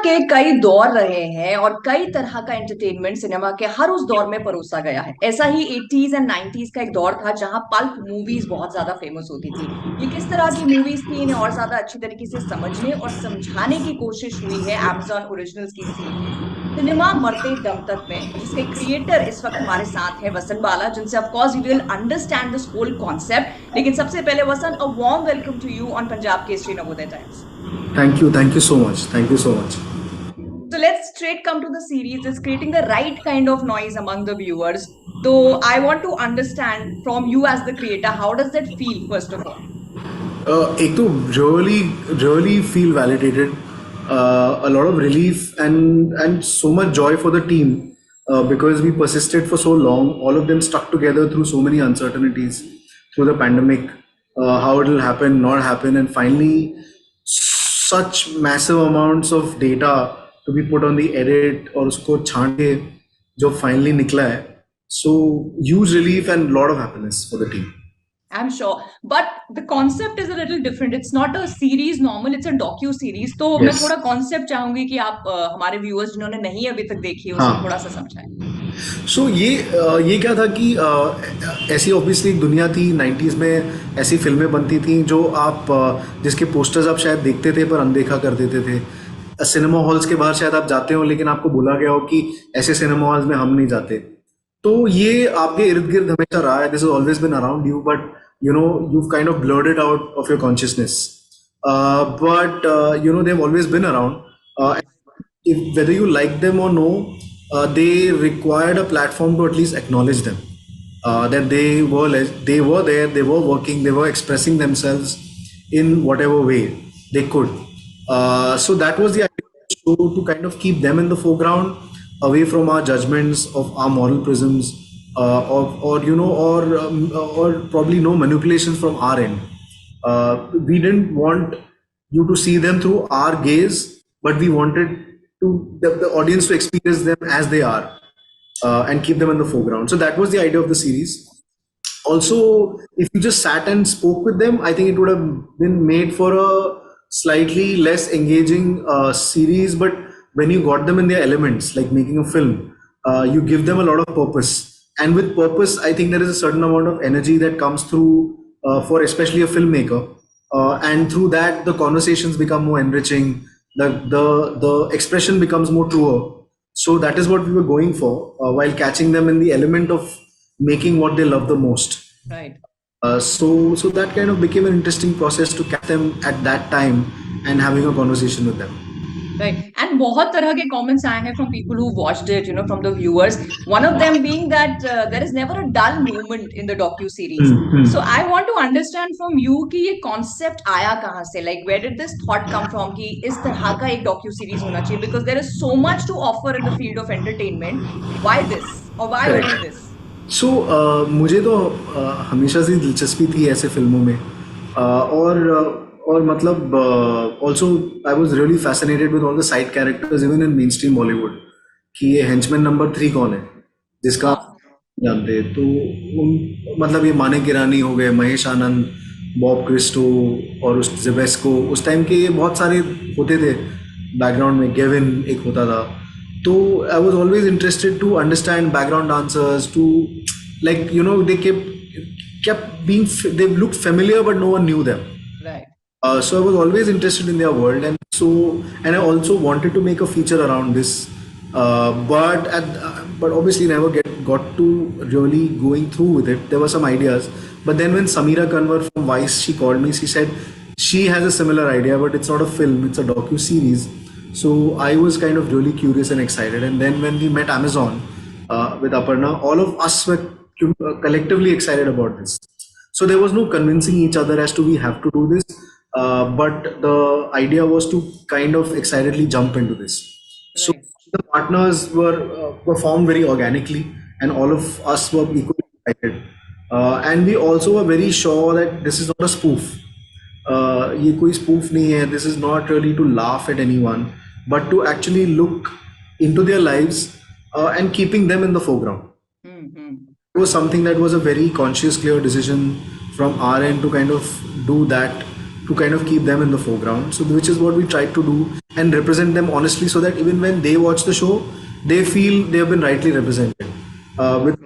के कई दौर रहे हैं और कई तरह का एंटरटेनमेंट सिनेमा के हर उस दौर में परोसा गया है। ऐसा ही 80s एंड 90s का एक दौर था जहां पल्प मूवीज बहुत ज्यादा फेमस होती थी। ये किस तरह की मूवीज थी, इन्हें और ज्यादा अच्छी तरीके से समझने और समझाने की कोशिश हुई है Amazon ओरिजिनल्स की सीरीज सिनेमा मरते दम तक में, जिसके क्रिएटर इस वक्त हमारे साथ हैं वसन बाला, जिनसे of course we will understand this whole concept. लेकिन सबसे पहले Vasan, a warm welcome to you on Punjab Kesari Navodaya Times. Thank you so much. Thank you so much. So let's straight come to the series. It's creating the right kind of noise among the viewers. So I want to understand from you as the creator, how does that feel, first of all? एक तो really feel validated, a lot of relief and so much joy for the team, because we persisted for so long. All of them stuck together through so many uncertainties, through the pandemic, how it will happen, not happen, and finally such massive amounts of data to be put on the edit और उसको छांट के जो finally निकला है. So huge relief and lot of happiness for the team. I'm sure. But the concept is a little different. It's not a series normal, it's a docu series. तो मैं Yes. थोड़ा concept चाहूंगी कि आप हमारे viewers जिन्होंने नहीं अभी तक देखी है उसको थोड़ा हाँ. सा समझाएं। सो ये क्या था कि ऐसी ऑब्वियसली एक दुनिया थी 90s में, ऐसी फिल्में बनती थी जो आप जिसके पोस्टर्स आप शायद देखते थे पर अनदेखा कर देते थे. सिनेमा हॉल्स के बाहर शायद आप जाते हो लेकिन आपको बोला गया हो कि ऐसे सिनेमा हॉल्स में हम नहीं जाते. तो ये आपके इर्द गिर्द हमेशा रहा है. This is always been around you, but you know you kind of blurred it out of your consciousness. But you know they have always been around. If whether you like them or no, they required a platform to at least acknowledge them. That they were there, they were working, they were expressing themselves in whatever way they could. So that was the idea of the show, to kind of keep them in the foreground, away from our judgments of our moral prisms, or you know, or probably no manipulations from our end. We didn't want you to see them through our gaze, but we wanted the audience to experience them as they are, and keep them in the foreground. So that was the idea of the series. Also, if you just sat and spoke with them, I think it would have been made for a slightly less engaging series. But when you got them in their elements, like making a film, you give them a lot of purpose. And with purpose, I think there is a certain amount of energy that comes through, for especially a filmmaker. And through that, the conversations become more enriching. The expression becomes more truer. So that is what we were going for, while catching them in the element of making what they love the most. Right. So that kind of became an interesting process to catch them at that time and having a conversation with them. Right. And बहुत तरह के comments आए हैं from people who watched it, from the viewers. One of them being that there is never a dull moment in the docu series. So I want to understand from you कि ये concept आया कहाँ से? Like where did this thought come from कि इस तरह का एक docu series होना चाहिए? Because there is so much to offer in the field of entertainment. Why this? Or why Correct. only this? सो मुझे तो हमेशा से दिलचस्पी थी ऐसे फिल्मों में. और मतलब also I was really fascinated with all the side characters even in main stream Bollywood, कि ये हेंचमैन नंबर 3 कौन है जिसका आप जानते. तो मतलब ये मानिक ईरानी हो गए, महेश आनंद, बॉब क्रिस्टो, और उस जेबेस्को, उस टाइम के ये बहुत सारे होते थे बैकग्राउंड में. गेविन एक होता था. So I was always interested to understand background dancers, to like they kept being, they looked familiar but no one knew them. Right. So I was always interested in their world, and I also wanted to make a feature around this, but obviously never got to really going through with it. There were some ideas, but then when Samira Kanwar from Vice, she called me, she said she has a similar idea, but it's not a film, it's a docu series. So I was kind of really curious and excited. And then when we met Amazon, with Aparna, all of us were collectively excited about this. So there was no convincing each other as to we have to do this, but the idea was to kind of excitedly jump into this. So Right. the partners were formed very organically, and all of us were equally excited. And we also were very sure that this is not a spoof. ये कोई spoof नहीं है. This is not really to laugh at anyone, but to actually look into their lives, and keeping them in the foreground. Mm-hmm. It was something that was a very conscious, clear decision from our end to kind of do that, to kind of keep them in the foreground. So which is what we tried to do and represent them honestly, so that even when they watch the show, they feel they have been rightly represented. With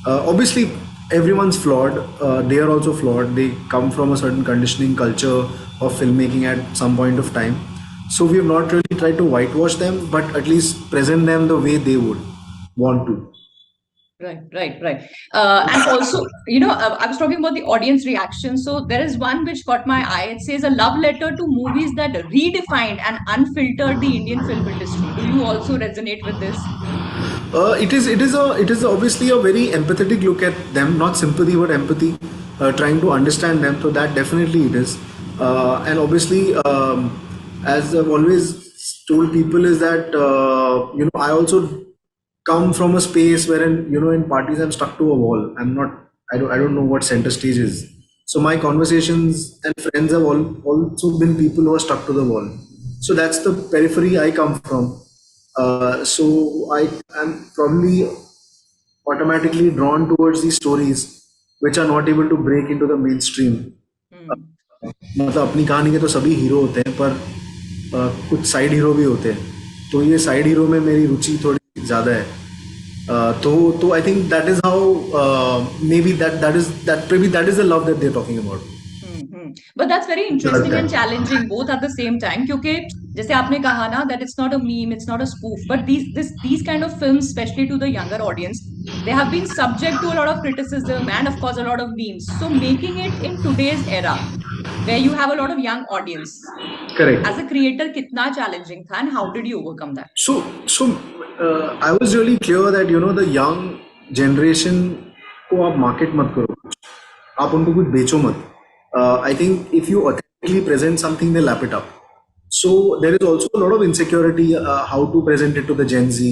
obviously everyone's flawed. They are also flawed. They come from a certain conditioning culture of filmmaking at some point of time. So we have not really tried to whitewash them, but at least present them the way they would want to. Right, right, right. And also, I was talking about the audience reaction. So there is one which caught my eye. It says a love letter to movies that redefined and unfiltered the Indian film industry. Do you also resonate with this? It is obviously a very empathetic look at them, not sympathy but empathy, trying to understand them. So that definitely it is, and obviously, as I've always told people, is that I also come from a space wherein in parties I'm stuck to a wall. I don't know what center stage is. So my conversations and friends have also been people who are stuck to the wall. So that's the periphery I come from. So I am probably automatically drawn towards these stories which are not able to break into the mainstream. Hmm. मतलब अपनी कहानी के तो सभी hero होते हैं, पर कुछ साइड हीरो भी होते हैं, तो ये साइड हीरो में मेरी रुचि थोड़ी ज़्यादा है. तो I think that is how maybe that is the love that they are talking about. But that's very interesting and challenging both at the same time. क्योंकि जैसे आपने कहा ना that it's not a meme, it's not a spoof, but these kind of films, especially to the younger audience, they have been subject to a lot of criticism and of course a lot of memes. So making it in today's era, where you have a lot of young audience, correct. as a creator, कितना challenging था and how did you overcome that? So I was really clear that the young generation को आप market मत करो, आप उनको कुछ बेचो मत. I think if you authentically present something, they lap it up. So there is also a lot of insecurity how to present it to the Gen Z.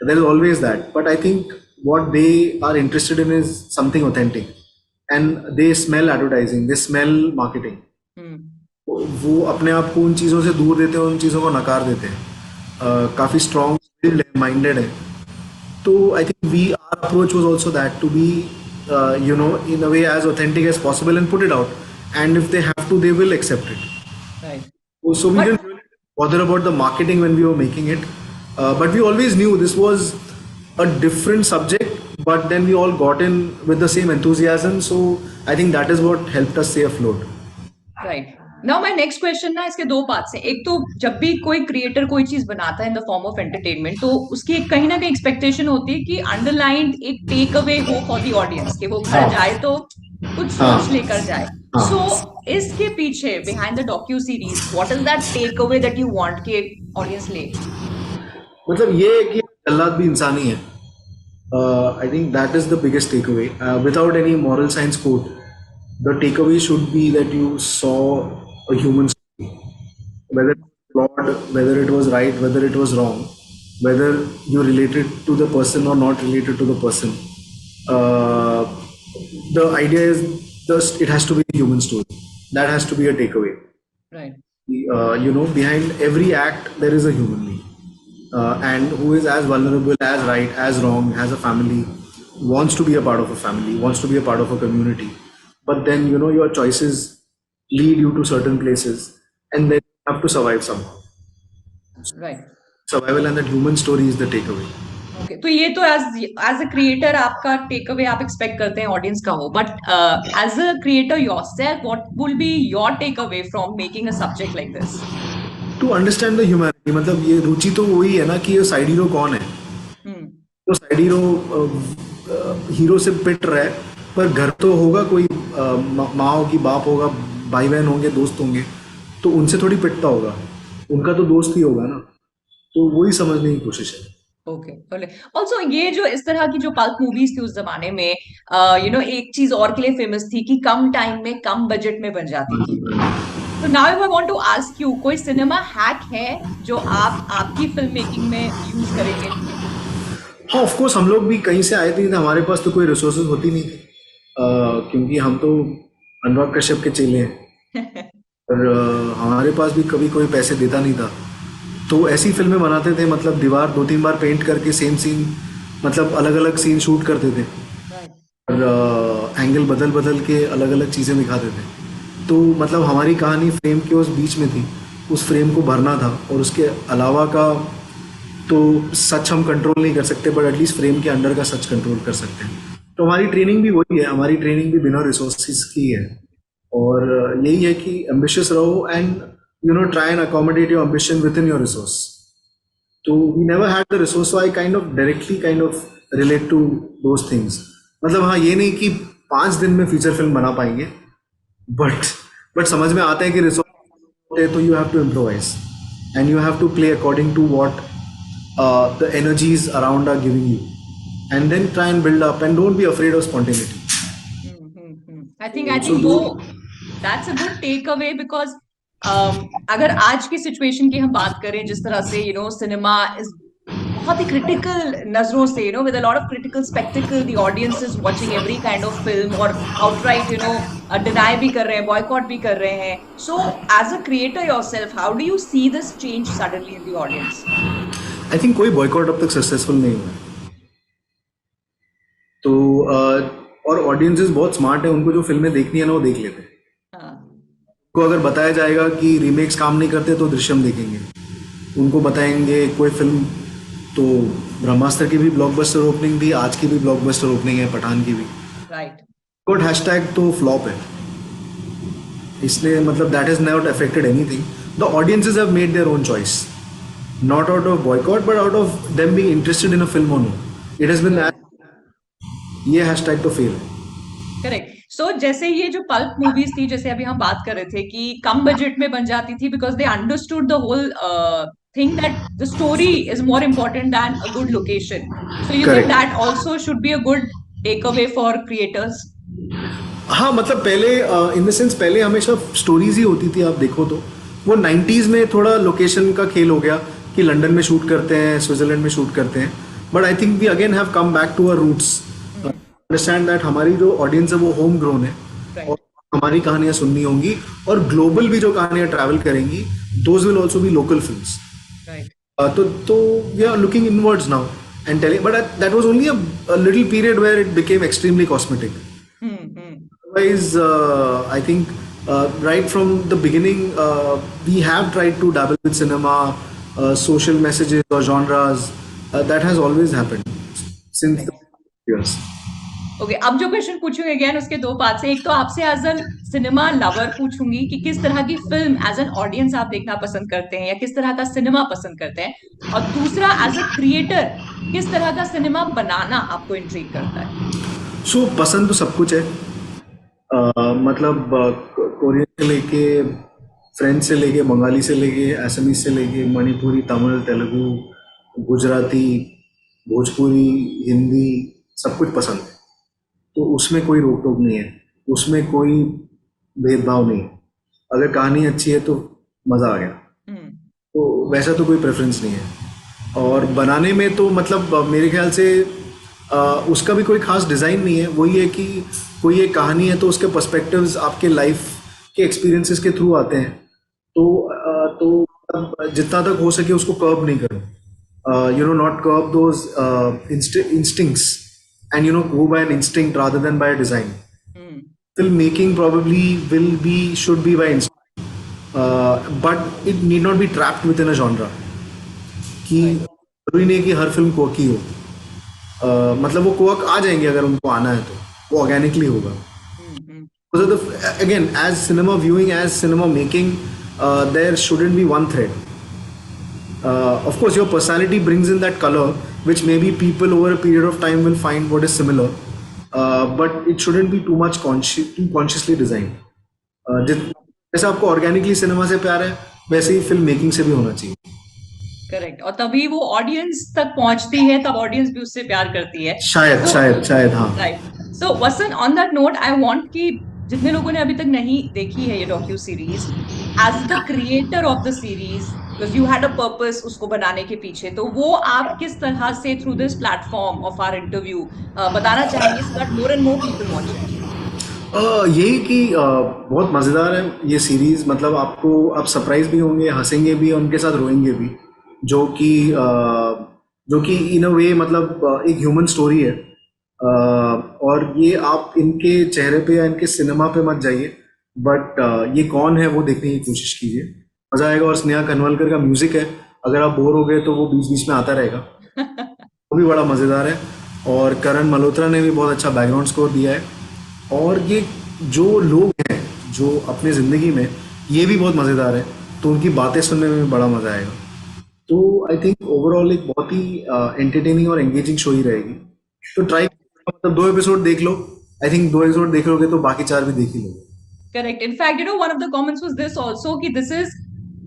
There is always that. But I think what they are interested in is something authentic. And they smell advertising, they smell marketing. Hmm. वो अपने आप को उन चीज़ों से दूर देते हैं, उन चीज़ों को नकार देते हैं. काफ़ी स्ट्रॉन्ग माइंडेड है. So I think our approach was also that to be, in a way as authentic as possible and put it out. And if they have to, they will accept it. Right. So we But didn't really bother about the marketing when we were making it. But we always knew this was a different subject, but then we all got in with the same enthusiasm. So I think that is what helped us stay afloat. Right. Now my next question ना, इसके दो parts हैं. एक तो जब भी कोई creator कोई चीज बनाता है in the form of entertainment, तो उसकी एक कहीं ना कहीं एक्सपेक्टेशन होती है कि अंडरलाइंड एक टेक अवे हो फॉर द ऑडियंस, कि वो घर हाँ. जाए तो कुछ हाँ. सोच लेकर जाए. सो हाँ. इसके पीछे behind the docu series what is that takeaway that you want कि ऑडियंस ले? मतलब ये है कि जल्लाद भी इंसान ही है. I think that is the biggest takeaway. Without any moral science quote, the takeaway should be that you saw a human story, whether it was flawed, whether it was right, whether it was wrong, whether you related to the person or not related to the person. Uh, the idea is just it has to be a human story. That has to be a takeaway. Right. Behind every act there is a human being, and who is as vulnerable, as right, as wrong, has a family, wants to be a part of a family, wants to be a part of a community. But then your choices lead you to certain places, and then you have to survive somehow. Right. Survival and that human story is the takeaway. Okay, तो ये तो as a creator आपका takeaway आप expect करते हैं audience का हो, but as a creator yourself what will be your takeaway from making a subject like this? To understand the humanity. मतलब ये रुचि तो वही है ना कि ये साइड हीरो कौन है. तो साइड हीरो हीरो से पिट रहा है, पर घर तो होगा कोई, माँ होगी, बाप होगा, भाई बहन होंगे, दोस्त होंगे, तो उनसे थोड़ी पिटता होगा, उनका तो दोस्त ही होगा ना. तो वही समझने की कोशिश है. ओके. ऑल्सो ये जो इस तरह की जो पल्प मूवीज थी उस जमाने में, एक चीज और के लिए फेमस थी कि कम टाइम में कम बजट में बन जाती थी. तो now I want to ask you, कोई सिनेमा हैक है जो आप आपकी फिल्म मेकिंग में यूज करेंगे? हाँ, ऑफ कोर्स हम लोग भी कहीं से आए थे, हमारे पास तो कोई रिसोर्सेज होती नहीं थी, क्योंकि हम तो अनुराग कश्यप के चेले हैं. और हमारे पास भी कभी कोई पैसे देता नहीं था, तो ऐसी फिल्में बनाते थे. मतलब दीवार 2-3 बार पेंट करके सेम सीन, मतलब अलग अलग सीन शूट करते थे, और एंगल बदल बदल के अलग अलग चीज़ें दिखाते थे. तो मतलब हमारी कहानी फ्रेम के उस बीच में थी, उस फ्रेम को भरना था, और उसके अलावा का तो सच हम कंट्रोल नहीं कर सकते, बट एटलीस्ट फ्रेम के अंडर का सच कंट्रोल कर सकते हैं। तो हमारी ट्रेनिंग भी वही है, हमारी ट्रेनिंग भी बिना रिसोर्सेज की है। और यही है कि एम्बिशियस रहो and try and accommodate your ambition within your resource. तो we never had the resource, so I kind of directly kind of relate to those things. मतलब हाँ, ये नहीं कि 5 दिन में फीचर फिल्म बना पाएंगे, बट समझ में आता है कि रिसोर्स है, तो you have to improvise and you have to play according to what the energies around are giving you, and then try and build up and don't be afraid of spontaneity. I So think वो do that's a good takeaway because अगर आज की situation की हम बात करें, जिस तरह से सिनेमा इज बहुत ही क्रिटिकल नजरों से, with a lot of critical spectacle, the audience is watching every kind of film, और आउटराइट डिनाई भी कर रहे हैं, बॉयकॉट भी कर रहे हैं। So as a creator yourself, how do you see this change suddenly in the audience? I think कोई बॉयकॉट अब तक सक्सेसफुल नहीं हुआ है। तो और ऑडियंसेस बहुत स्मार्ट है, उनको जो फिल्में देखनी है ना वो देख लेते हैं। हाँ, उनको अगर बताया जाएगा कि रीमेक्स काम नहीं करते तो दृश्यम देखेंगे। उनको बताएंगे कोई फिल्म, तो ब्रह्मास्त्र की भी ब्लॉकबस्टर ओपनिंग थी, आज की भी ब्लॉकबस्टर ओपनिंग है पठान की भी। राइट। बट हैशटैग तो फ्लॉप है, इसलिए मतलब that is not affected anything. The audiences have made their own choice, not out of boycott but out of them being interested in a film or no. It has been that, ये hashtag तो fail है। Correct. सो जैसे ये जो pulp movies थी, जैसे अभी हम बात कर रहे थे कि कम बजट में बन जाती थी because they understood the whole thing that the story is more important than a good location. So you think correct. That also should be a good takeaway for creators? हाँ मतलब पहले in the sense पहले हमेशा stories ही होती थी, आप देखो तो वो 90s में थोड़ा लोकेशन का खेल हो गया कि लंदन में शूट करते हैं, स्विट्जरलैंड में शूट करते हैं। But I think we again have come back to our roots, understand that हमारी जो ऑडियंस है वो होम ग्रोन है, और राइट। हमारी कहानियां सुननी होंगी, और ग्लोबल भी जो कहानियां ट्रैवल करेंगी those will also be local films. Right. तो we are looking inwards now and telling, but that was only a little period where it became extremely cosmetic. Hmm. Otherwise, I think right from the beginning, we have tried to dabble with cinema, social messages or genres. That has always happened since the years. Okay, अब जो question पूछूंगी again उसके दो part से, एक तो आपसे as a cinema lover पूछूंगी कि किस तरह की फिल्म एज एन ऑडियंस आप देखना पसंद करते हैं, या किस तरह का सिनेमा पसंद करते हैं, और दूसरा एज अ क्रिएटर किस तरह का सिनेमा बनाना आपको इंट्रिग करता है? So पसंद तो सब कुछ है। मतलब कोरियन से लेके, फ्रेंच से लेके, बंगाली से लेके, असमीज से लेके, मणिपुरी, तमिल, तेलुगु, गुजराती, भोजपुरी, हिंदी, सब कुछ पसंद है। तो उसमें कोई रोक टोक नहीं है, उसमें कोई भेदभाव नहीं है। अगर कहानी अच्छी है तो मज़ा आ गया। हम्म। तो वैसा तो कोई प्रेफरेंस नहीं है। और बनाने में तो मतलब मेरे ख्याल से उसका भी कोई खास डिज़ाइन नहीं है। वही है कि कोई एक कहानी है तो उसके पर्सपेक्टिव्स आपके लाइफ के एक्सपीरियंसेस के थ्रू आते हैं। तो मतलब जितना तक हो सके उसको कर्ब नहीं करो, not curb those instincts, and go by an instinct rather than by a design. Hmm. Filmmaking probably should be by instinct, but it need not be trapped within a genre, कि right. जरूरी नहीं कि हर film कोकी हो। मतलब वो Coke आ जाएंगे अगर उनको आना है, तो वो ऑर्गेनिकली होगा। हम्म। Again, as cinema viewing, as cinema making, there shouldn't be one thread. Of course, your personality brings in that color, which maybe people over a period of time will find what is similar, but it shouldn't be too consciously designed. जैसे आपको organically cinema से प्यार है, वैसे ही film making से भी होना चाहिए। करेक्ट, और तभी वो ऑडियंस तक पहुंचती है, तब ऑडियंस भी उससे प्यार करती है। शायद सो शायद शायद हाँ। राइट। सो वसन, on that note I want कि जितने लोगों ने अभी तक नहीं देखी है ये docu series, as the creator of the series, because you had a purpose उसको बनाने के पीछे, तो वो आप किस तरह से through this platform of our interview बताना चाहेंगे so that more and more people watch it? यही कि बहुत मज़ेदार है ये सीरीज़। मतलब आपको आप सरप्राइज भी होंगे, हंसेंगे भी, और उनके साथ रोएंगे भी, जो कि इन अ वे मतलब एक ह्यूमन स्टोरी है। और ये आप इनके चेहरे पे या इनके सिनेमा पे मत जाइए, बट ये कौन है वो देखने की कोशिश कीजिए, मजा आएगा। और स्नेहा कनवलकर का म्यूजिक है, अगर आप बोर हो गए तो वो बीच बीच में आता रहेगा, वो भी बड़ा मज़ेदार है। और करण मल्होत्रा ने भी बहुत अच्छा बैकग्राउंड स्कोर दिया है। और ये जो लोग हैं जो अपने ज़िंदगी में, ये भी बहुत मज़ेदार है, तो उनकी बातें सुनने में भी बड़ा मज़ा आएगा। तो आई थिंक ओवरऑल एक बहुत ही एंटरटेनिंग और एंगेजिंग शो ही रहेगी। तो ट्राई, मतलब 2 एपिसोड देख लो। आई थिंक 2 एपिसोड देख लोगे तो बाकी 4 भी देख ही लोगे। Correct. In fact, one of the comments was this also, कि this is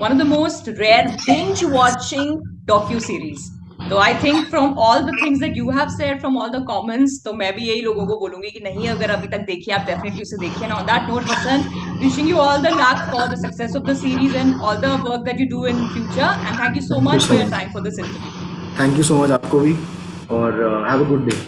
one of the most rare binge watching docu series. तो I think from all the things that you have said, from all the comments, तो मैं भी यही लोगों को बोलूंगी कि नहीं, अगर अभी तक देखिए आप डेफिनेटली उसे देखिए ना. On that note, Vasan, wishing you all the luck for the success of the series and all the work that you do in future. And thank you so thank you much for so your much. time for this interview. Thank you so much आपको भी। और have a good day.